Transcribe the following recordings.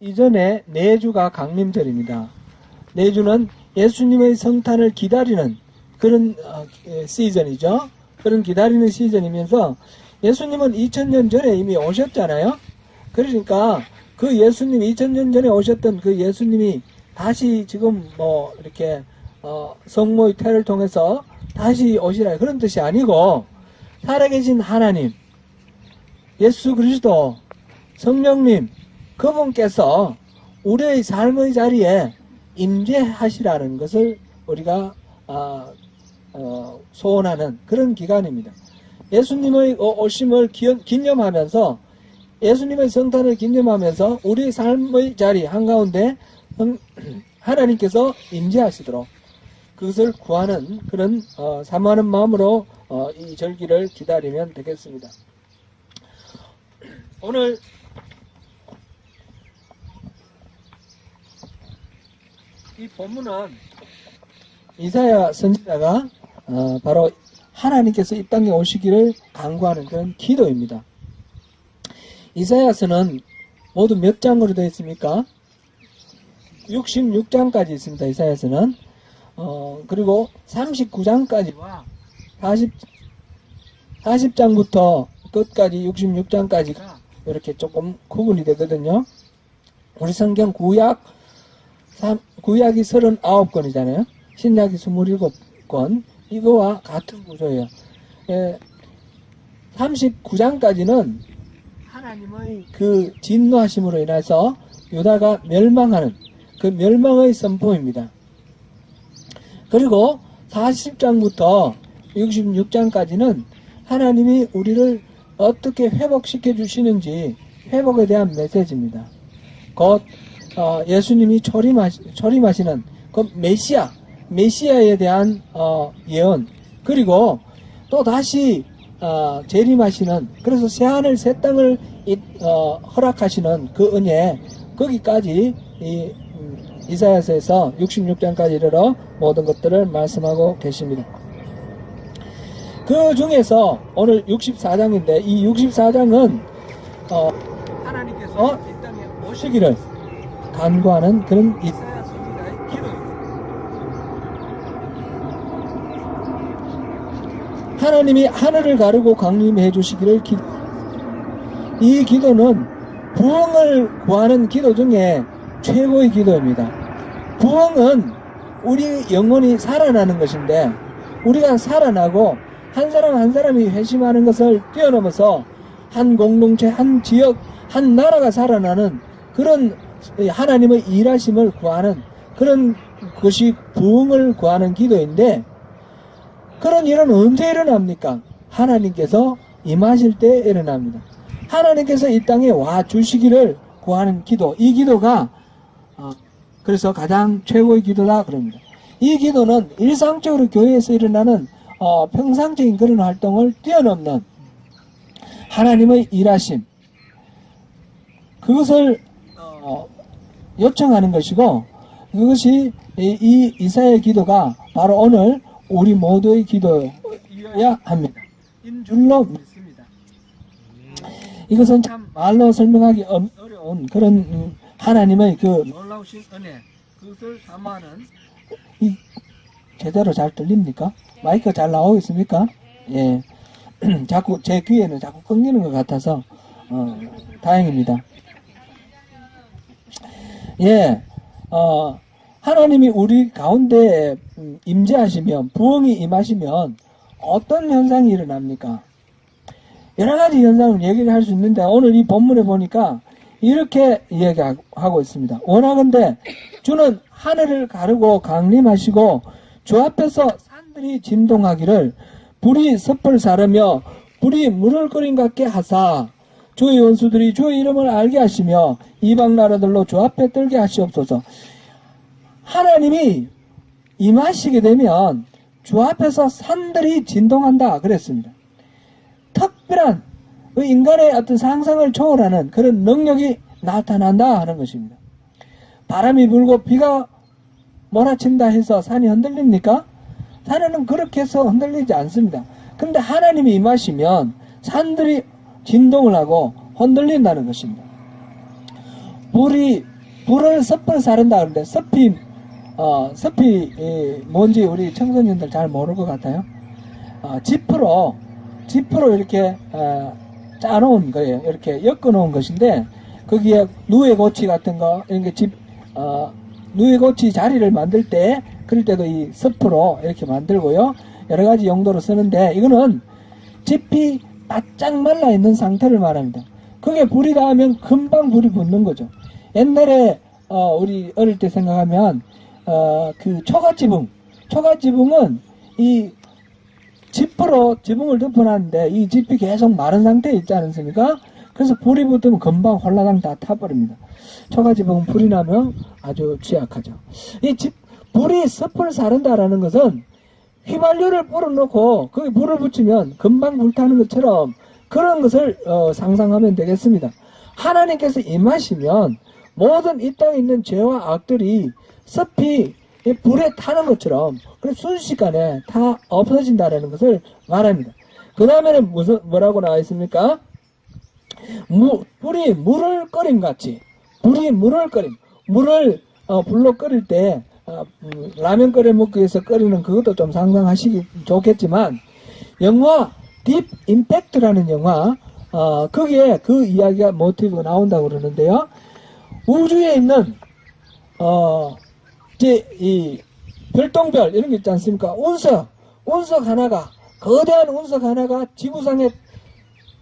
이전에 내주가 강림절입니다. 내주는 예수님의 성탄을 기다리는 그런 시즌이죠. 그런 기다리는 시즌이면서 예수님은 2000년 전에 이미 오셨잖아요. 그러니까 그 예수님이 2000년 전에 오셨던 그 예수님이 다시 지금 뭐 이렇게 성모의 태를 통해서 다시 오시라 그런 뜻이 아니고 살아계신 하나님, 예수 그리스도, 성령님 그분께서 우리의 삶의 자리에 임재하시라는 것을 우리가 소원하는 그런 기간입니다. 예수님의 오심을 기념하면서 예수님의 성탄을 기념하면서 우리 삶의 자리 한가운데 하나님께서 임재하시도록 그것을 구하는 그런 사모하는 마음으로 이 절기를 기다리면 되겠습니다. 오늘 이 본문은 이사야 선지자가 바로 하나님께서 이 땅에 오시기를 간구하는 그런 기도입니다. 이사야서는 모두 몇 장으로 되어 있습니까? 66장까지 있습니다. 이사야서는 그리고 39장까지와 40장부터 끝까지 66장까지가 이렇게 조금 구분이 되거든요. 우리 성경 구약이 39권이잖아요. 신약이 27권. 이거와 같은 구조예요. 39장까지는 하나님의 그 진노하심으로 인해서 유다가 멸망하는 그 멸망의 선포입니다. 그리고 40장부터 66장까지는 하나님이 우리를 어떻게 회복시켜 주시는지 회복에 대한 메시지입니다. 곧 예수님이 초림하시는 그 메시아에 대한 예언, 그리고 또 다시 재림하시는, 그래서 새하늘 새 땅을 허락하시는 그 은혜, 거기까지 이사야서에서 66장까지 이르러 모든 것들을 말씀하고 계십니다. 그 중에서 오늘 64장인데 이 64장은 하나님께서 이 땅에 오시기를 간구하는 그런 이사야 선지자의 기도입니다. 하나님이 하늘을 가르고 강림해 주시기를 이 기도는 부흥을 구하는 기도 중에 최고의 기도입니다. 부흥은 우리 영혼이 살아나는 것인데, 우리가 살아나고 한 사람 한 사람이 회심하는 것을 뛰어넘어서 한 공동체, 한 지역, 한 나라가 살아나는 그런 하나님의 일하심을 구하는 그런 것이 부흥을 구하는 기도인데, 그런 일은 언제 일어납니까? 하나님께서 임하실 때 일어납니다. 하나님께서 이 땅에 와 주시기를 구하는 기도, 이 기도가 그래서 가장 최고의 기도다 그럽니다. 이 기도는 일상적으로 교회에서 일어나는 평상적인 그런 활동을 뛰어넘는 하나님의 일하심, 그것을 요청하는 것이고, 그것이 이 이사야의 기도가 바로 오늘 우리 모두의 기도여야 합니다. 인 줄로 믿습니다. 이것은 참 말로 설명하기 어려운 그런 하나님의 그 놀라우신 은혜, 그것을 사모하는, 제대로 잘 들립니까? 마이크가 잘 나오고 있습니까? 예. 자꾸 제 귀에는 자꾸 끊기는 것 같아서 다행입니다. 예. 하나님이 우리 가운데 임재하시면, 부흥이 임하시면 어떤 현상이 일어납니까? 여러 가지 현상을 얘기를 할 수 있는데, 오늘 이 본문에 보니까 이렇게 이야기하고 있습니다. 원하건대 주는 하늘을 가르고 강림하시고 주 앞에서 산들이 진동하기를 불이 섭을 사르며 불이 물을 끓인 같게 하사 주의 원수들이 주의 이름을 알게 하시며 이방 나라들로 주 앞에 떨게 하시옵소서. 하나님이 임하시게 되면 주 앞에서 산들이 진동한다 그랬습니다. 특별한 인간의 어떤 상상을 초월하는 그런 능력이 나타난다 하는 것입니다. 바람이 불고 비가 몰아친다 해서 산이 흔들립니까? 산은 그렇게 해서 흔들리지 않습니다. 그런데 하나님이 임하시면 산들이 진동을 하고 흔들린다는 것입니다. 불이 불을 섭을 사른다 그러는데 섭이 뭔지 우리 청소년들 잘 모를 것 같아요. 지프로 이렇게 짜놓은 거예요. 이렇게 엮어놓은 것인데 거기에 누에고치 같은 거 이런 게 누에고치 자리를 만들 때 그럴 때도 이 섭으로 이렇게 만들고요. 여러 가지 용도로 쓰는데 이거는 짚이 바짝 말라 있는 상태를 말합니다. 그게 불이 닿으면 금방 불이 붙는 거죠. 옛날에 우리 어릴 때 생각하면 그 초가지붕은 이 지프로 지붕을 덮어놨는데 이 짚이 계속 마른 상태에 있지 않습니까? 그래서 불이 붙으면 금방 홀라당 다 타버립니다. 초가지붕은 불이 나면 아주 취약하죠. 불이 섭을 사른다라는 것은 휘발유를 불어넣고 거기 불을 붙이면 금방 불타는 것처럼 그런 것을 상상하면 되겠습니다. 하나님께서 임하시면 모든 이 땅에 있는 죄와 악들이 섭이 불에 타는 것처럼 순식간에 다 없어진다는 것을 말합니다. 그 다음에는 뭐라고 나와 있습니까? 불이 물을 끓임 같이 물을 불로 끓일 때 라면 끓여 먹기 위해서 끓이는 그것도 좀 상상하시기 좋겠지만 영화 딥 임팩트라는 영화 거기에 그 이야기가 모티브가 나온다고 그러는데요. 우주에 있는 이 별똥별 이런 게 있지 않습니까? 운석 하나가 거대한 운석 하나가 지구상에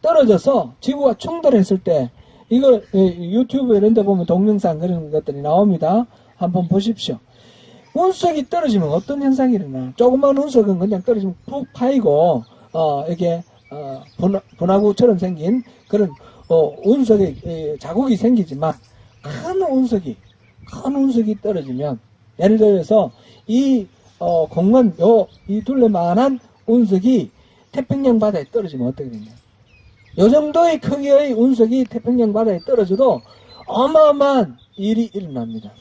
떨어져서 지구와 충돌했을 때 이거 유튜브 이런 데 보면 동영상 그런 것들이 나옵니다. 한번 보십시오. 운석이 떨어지면 어떤 현상이 일어나? 조그만 운석은 그냥 떨어지면 푹 파이고 이게 분화구처럼 생긴 그런 운석의 자국이 생기지만 큰 운석이 떨어지면 예를 들어서 이 공원 이 둘레만한 운석이 태평양 바다에 떨어지면 어떻게 되냐? 요 정도의 크기의 운석이 태평양 바다에 떨어져도 어마어마한 일이 일어납니다.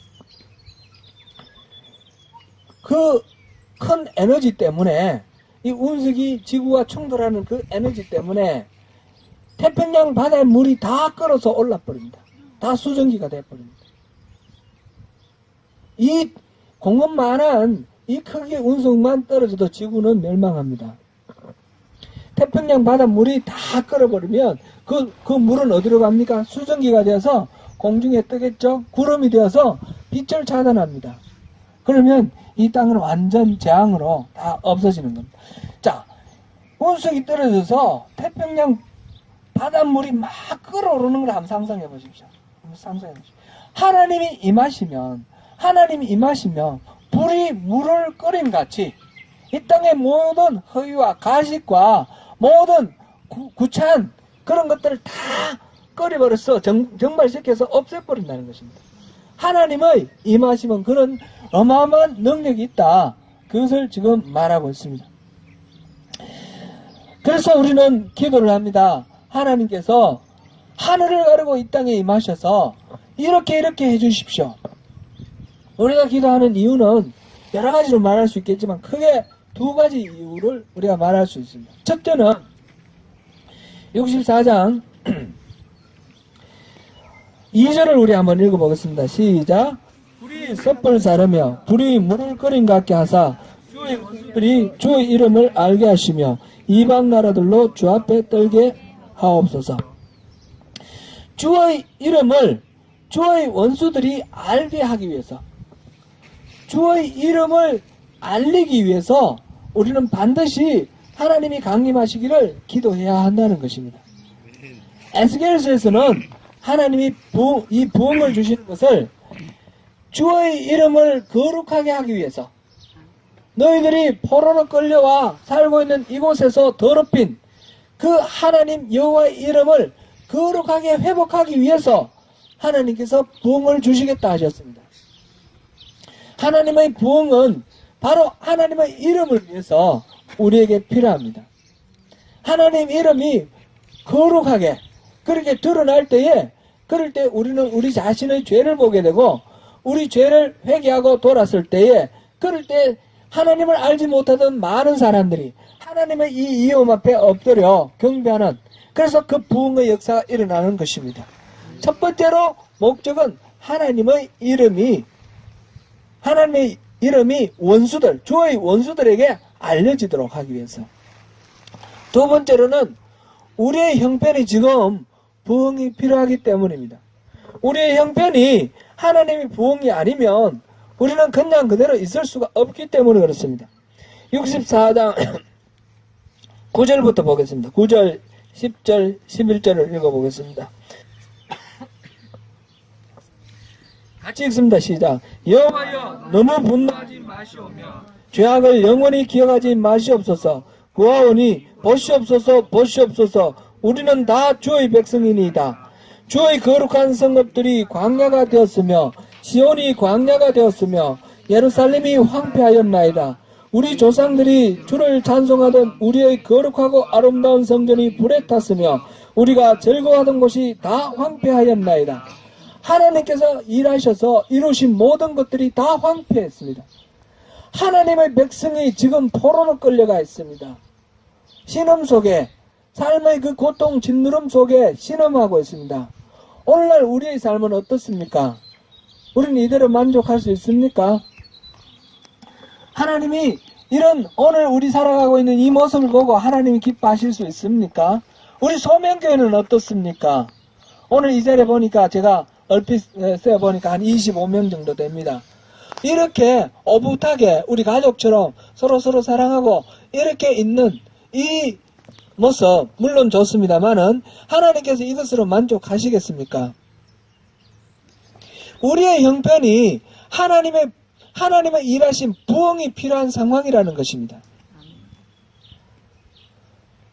그 큰 에너지 때문에 이 운석이 지구와 충돌하는 그 에너지 때문에 태평양 바다의 물이 다 끓어서 올라버립니다. 다 수증기가 돼버립니다. 이 공원만한 이 크기의 운석만 떨어져도 지구는 멸망합니다. 태평양 바다 물이 다 끓어버리면 그 물은 어디로 갑니까? 수증기가 되어서 공중에 뜨겠죠? 구름이 되어서 빛을 차단합니다. 그러면 이 땅은 완전 재앙으로 다 없어지는 겁니다. 자, 운석이 떨어져서 태평양 바닷물이 막 끓어오르는 걸 한번 상상해 보십시오. 하나님이 임하시면 불이 물을 끓임 같이 이 땅의 모든 허위와 가식과 모든 구찬 그런 것들을 다 끓여버려서 정발시켜서 없애버린다는 것입니다. 하나님의 임하시면 그런 어마어마한 능력이 있다. 그것을 지금 말하고 있습니다. 그래서 우리는 기도를 합니다. 하나님께서 하늘을 가르고 이 땅에 임하셔서 이렇게 해주십시오. 우리가 기도하는 이유는 여러 가지로 말할 수 있겠지만 크게 두 가지 이유를 우리가 말할 수 있습니다. 첫째는 64장 2절을 우리 한번 읽어보겠습니다. 시작. 불이 섭을 사르며 불이 물을 끓임 같게 하사 주의 원수들이 주의 이름을 알게 하시며 이방 나라들로 주 앞에 떨게 하옵소서. 주의 이름을 주의 원수들이 알게 하기 위해서 주의 이름을 알리기 위해서 우리는 반드시 하나님이 강림하시기를 기도해야 한다는 것입니다. 에스겔서에서는 하나님이 이 부흥을 주시는 것을 주의 이름을 거룩하게 하기 위해서 너희들이 포로로 끌려와 살고 있는 이곳에서 더럽힌 그 하나님 여호와의 이름을 거룩하게 회복하기 위해서 하나님께서 부흥을 주시겠다 하셨습니다. 하나님의 부흥은 바로 하나님의 이름을 위해서 우리에게 필요합니다. 하나님 이름이 거룩하게 그렇게 드러날 때에 그럴 때 우리는 우리 자신의 죄를 보게 되고 우리 죄를 회개하고 돌았을 때에 그럴 때 하나님을 알지 못하던 많은 사람들이 하나님의 이 이름 앞에 엎드려 경배하는 그래서 그 부흥의 역사가 일어나는 것입니다. 첫 번째로 목적은 하나님의 이름이 원수들, 주의 원수들에게 알려지도록 하기 위해서. 두 번째로는 우리의 형편이 지금 부흥이 필요하기 때문입니다. 우리의 형편이 하나님의 부흥이 아니면 우리는 그냥 그대로 있을 수가 없기 때문에 그렇습니다. 64장 9절부터 보겠습니다. 9절, 10절, 11절을 읽어보겠습니다. 같이 읽습니다. 시작. 여호와여 너무 분노하지 마시오며 죄악을 영원히 기억하지 마시옵소서. 구하오니 보시옵소서 우리는 다 주의 백성이니이다. 주의 거룩한 성읍들이 광야가 되었으며 시온이 광야가 되었으며 예루살렘이 황폐하였나이다. 우리 조상들이 주를 찬송하던 우리의 거룩하고 아름다운 성전이 불에 탔으며 우리가 즐거워하던 곳이 다 황폐하였나이다. 하나님께서 일하셔서 이루신 모든 것들이 다 황폐했습니다. 하나님의 백성이 지금 포로로 끌려가 있습니다. 신음 속에, 삶의 그 고통 짓누름 속에 신음하고 있습니다. 오늘날 우리의 삶은 어떻습니까? 우리는 이대로 만족할 수 있습니까? 하나님이 이런 오늘 우리 살아가고 있는 이 모습을 보고 하나님이 기뻐하실 수 있습니까? 우리 소명교회는 어떻습니까? 오늘 이 자리에 보니까 제가 얼핏 세어보니까 한 25명 정도 됩니다. 이렇게 오붓하게 우리 가족처럼 서로 사랑하고 이렇게 있는 이 모습 물론 좋습니다만은 하나님께서 이것으로 만족하시겠습니까? 우리의 형편이 하나님의 일하신 부흥이 필요한 상황이라는 것입니다.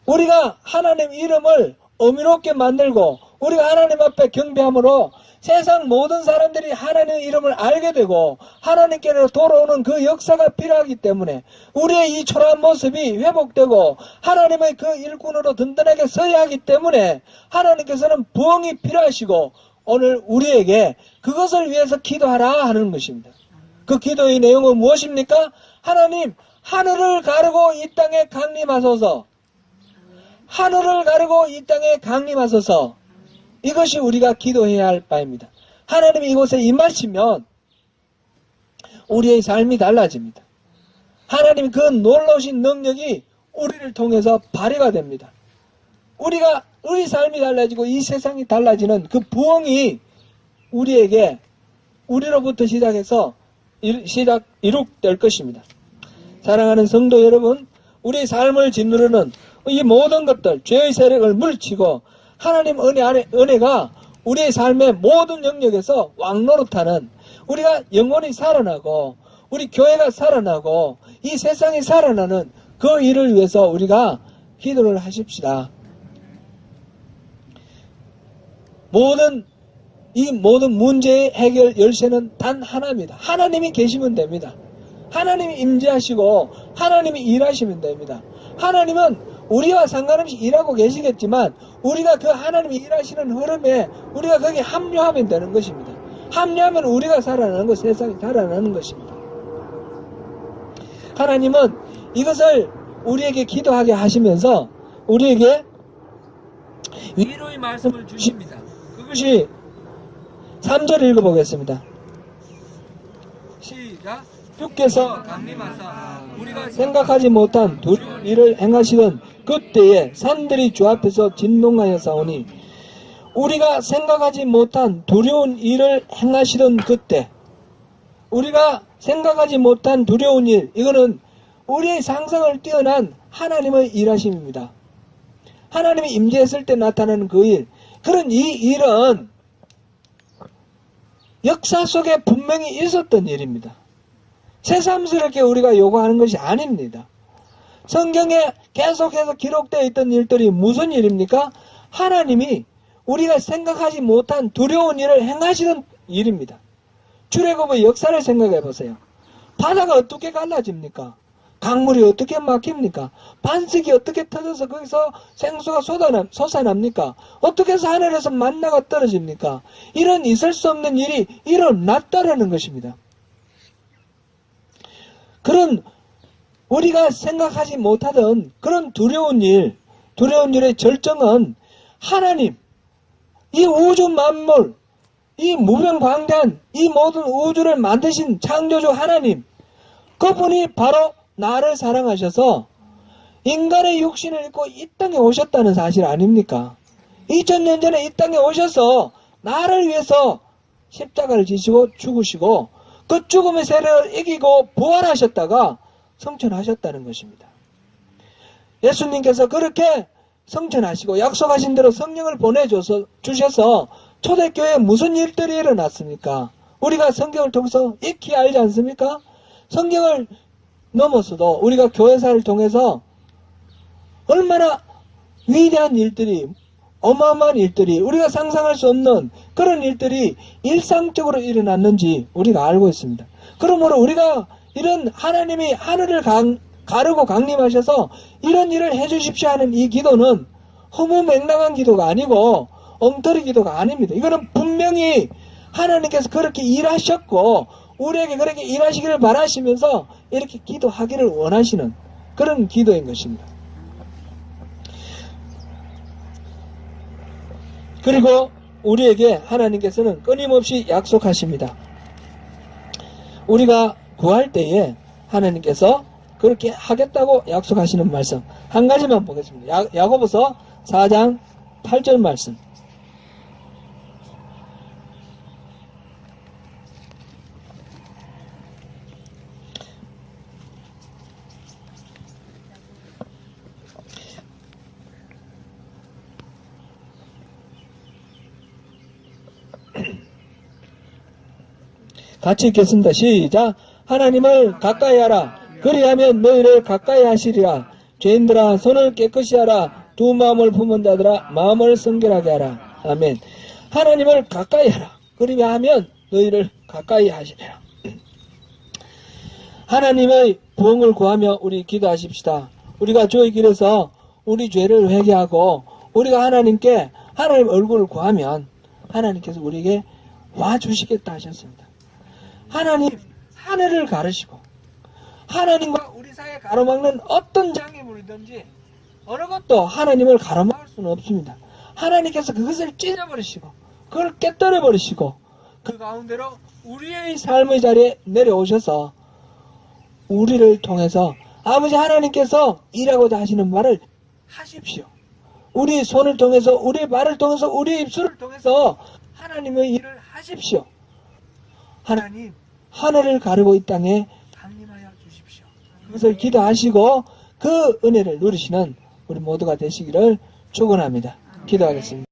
우리가 하나님 이름을 어미롭게 만들고 우리가 하나님 앞에 경배함으로 세상 모든 사람들이 하나님의 이름을 알게 되고 하나님께로 돌아오는 그 역사가 필요하기 때문에 우리의 이 초라한 모습이 회복되고 하나님의 그 일꾼으로 든든하게 서야 하기 때문에 하나님께서는 부흥이 필요하시고 오늘 우리에게 그것을 위해서 기도하라 하는 것입니다. 그 기도의 내용은 무엇입니까? 하나님, 하늘을 가르고 이 땅에 강림하소서. 하늘을 가르고 이 땅에 강림하소서. 이것이 우리가 기도해야 할 바입니다. 하나님이 이곳에 임하시면 우리의 삶이 달라집니다. 하나님 그 놀라우신 능력이 우리를 통해서 발휘가 됩니다. 우리 삶이 달라지고 이 세상이 달라지는 그 부흥이 우리로부터 시작해서 이룩될 것입니다. 사랑하는 성도 여러분, 우리 삶을 짓누르는 이 모든 것들, 죄의 세력을 물리치고 하나님 은혜가 우리의 삶의 모든 영역에서 왕노릇하는 우리가 영혼이 살아나고 우리 교회가 살아나고 이 세상이 살아나는 그 일을 위해서 우리가 기도를 하십시다. 이 모든 문제의 해결 열쇠는 단 하나입니다. 하나님이 계시면 됩니다. 하나님이 임재하시고 하나님이 일하시면 됩니다. 하나님은 우리와 상관없이 일하고 계시겠지만 우리가 그 하나님이 일하시는 흐름에 우리가 거기에 합류하면 되는 것입니다. 합류하면 우리가 살아나는 것, 세상이 살아나는 것입니다. 하나님은 이것을 우리에게 기도하게 하시면서 우리에게 위로의 말씀을 주십니다. 그것이 3절 읽어보겠습니다. 시작. 주께서 강림하사 우리가 생각하지 못한 두려운 일을 행하시던 그때에 산들이 주 앞에서 진동하여 싸우니 우리가 생각하지 못한 두려운 일을 행하시던 그때 우리가 생각하지 못한 두려운 일, 이거는 우리의 상상을 뛰어난 하나님의 일하심입니다. 하나님이 임재했을 때 나타나는 그 일, 그런 이 일은 역사 속에 분명히 있었던 일입니다. 새삼스럽게 우리가 요구하는 것이 아닙니다. 성경에 계속해서 기록되어 있던 일들이 무슨 일입니까? 하나님이 우리가 생각하지 못한 두려운 일을 행하시던 일입니다. 출애굽의 역사를 생각해 보세요. 바다가 어떻게 갈라집니까? 강물이 어떻게 막힙니까? 반석이 어떻게 터져서 거기서 생수가 솟아납니까? 어떻게 해서 하늘에서 만나가 떨어집니까? 이런 있을 수 없는 일이 일어났다라는 것입니다. 그런 우리가 생각하지 못하던 그런 두려운 일의 절정은 하나님, 이 우주 만물, 이 무병방대한 이 모든 우주를 만드신 창조주 하나님, 그분이 바로 나를 사랑하셔서 인간의 육신을 입고 이 땅에 오셨다는 사실 아닙니까? 2000년 전에 이 땅에 오셔서 나를 위해서 십자가를 지시고 죽으시고 그 죽음의 세력을 이기고 부활하셨다가 성천하셨다는 것입니다. 예수님께서 그렇게 성천하시고 약속하신 대로 성령을 보내주셔서 초대교회에 무슨 일들이 일어났습니까? 우리가 성경을 통해서 익히 알지 않습니까? 성경을 넘어서도 우리가 교회사를 통해서 얼마나 위대한 일들이, 어마어마한 일들이, 우리가 상상할 수 없는 그런 일들이 일상적으로 일어났는지 우리가 알고 있습니다. 그러므로 우리가 이런 하나님이 하늘을 가르고 강림하셔서 이런 일을 해주십시오 하는 이 기도는 허무맹랑한 기도가 아니고 엉터리 기도가 아닙니다. 이거는 분명히 하나님께서 그렇게 일하셨고 우리에게 그렇게 일하시기를 바라시면서 이렇게 기도하기를 원하시는 그런 기도인 것입니다. 그리고 우리에게 하나님께서는 끊임없이 약속하십니다. 우리가 구할 때에 하나님께서 그렇게 하겠다고 약속하시는 말씀 한 가지만 보겠습니다. 야고보서 4장 8절 말씀. 같이 읽겠습니다. 시작. 하나님을 가까이 하라. 그리하면 너희를 가까이 하시리라. 죄인들아 손을 깨끗이 하라. 두 마음을 품은 자들아 마음을 성결하게 하라. 아멘. 하나님을 가까이 하라. 그리하면 너희를 가까이 하시리라. 하나님의 부흥을 구하며 우리 기도하십시다. 우리가 주의 길에서 우리 죄를 회개하고 우리가 하나님께 하나님 얼굴을 구하면 하나님께서 우리에게 와주시겠다 하셨습니다. 하나님 하늘을 가르시고 하나님과 우리 사이에 가로막는 어떤 장애물이든지 어느 것도 하나님을 가로막을 수는 없습니다. 하나님께서 그것을 찢어버리시고 그걸 깨뜨려버리시고 그 가운데로 우리의 삶의 자리에 내려오셔서 우리를 통해서 아버지 하나님께서 일하고자 하시는 말을 하십시오. 우리 손을 통해서 우리 발을 통해서 우리 입술을 통해서 하나님의 일을 하십시오. 하나님 하늘을 가르고 이 땅에 강림하여 주십시오. 그것을 기도하시고 그 은혜를 누리시는 우리 모두가 되시기를 축원합니다. 기도하겠습니다.